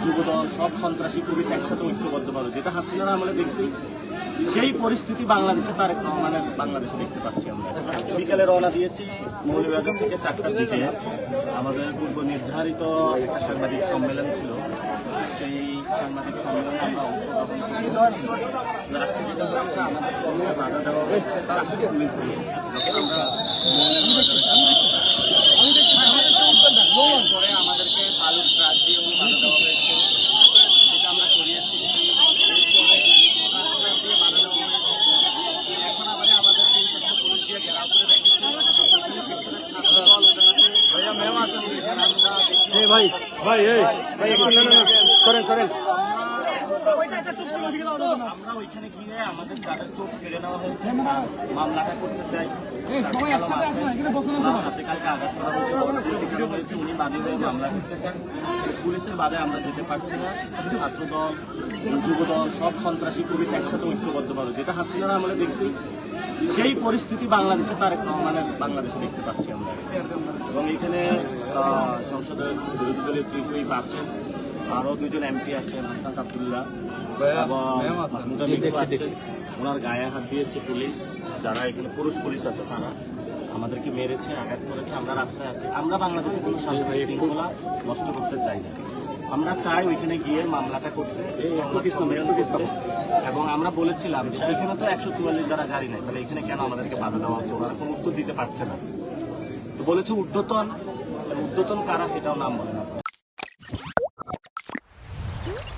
যুবদল সব সন্ত্রাসী পুলিশ একসাথে ঐক্যবদ্ধভাবে, যেটা হাসিনার আমলে দেখছি সেই পরিস্থিতি বাংলাদেশে তারেক রহমানের বাংলাদেশে দেখতে পাচ্ছি আমরা। বিকেলে রওনা দিয়েছি মৌলভীবাজার থেকে 4টার দিকে। আমাদের পূর্ব নির্ধারিত একটা সাংবাদিক সম্মেলন ছিল, সেই সাংবাদিক সম্মেলনে আমরা অংশগ্রহণ করেছি। আজকে যেটা হচ্ছে আমাদের কর্মে বাধা দেওয়া হচ্ছে রাষ্ট্রীয় পুলিশ দিয়ে। পরে আমাদেরকে বালুর ট্রাক দিয়েও বাধা দেওয়া হয়েছে, যেটা আমরা করিয়েছি। এখন আমাদের 3-4 পুলিশ দিয়ে ঘেরাও করে রেখেছে। আমরা ওইখানে গিয়ে আমাদের যাদের চোখ কেড়ে নেওয়া হয়েছে মামলাটা করতে চাই। কালকে আঘাত করা হয়েছে, উনি বাদী হয়ে মামলা করতে চান। পুলিশের বাদে আমরা যেতে পারছি না। ছাত্রদল যুবদল সব সন্ত্রাসী পুলিশ একসাথে ঐক্যবদ্ধভাবে, যেটা হাসিনার আমলে দেখছি সেই পরিস্থিতি বাংলাদেশে তারেক রহমানের বাংলাদেশে দেখতে পাচ্ছি আমরা। এবং এখানে সংসদের বিরোধী দলের হুইপ আছেন, আরও 2জন এমপি আছেন, হাসান আব্দুল্লাহ এবং ওনার গায়ে হাত দিয়েছে পুলিশ। যারা এখানে পুরুষ পুলিশ আছে তারা আমাদেরকে মেরেছে, আঘাত করেছে। আমরা রাস্তায় আছি। আমরা বাংলাদেশে কোনো শান্তি শৃঙ্খলা নষ্ট করতে চাই না। আমরা চাই ওইখানে গিয়ে মামলাটা করতে এবং আমরা বলেছিলাম এখানে তো 144 দ্বারা গাড়ি নেই, তাহলে এখানে কেন আমাদেরকে বাধা দেওয়া হচ্ছে? ওনারা কোনো উত্তর দিতে পারছে না। তো বলেছে ঊর্ধ্বতন কারা সেটাও নাম বলে না।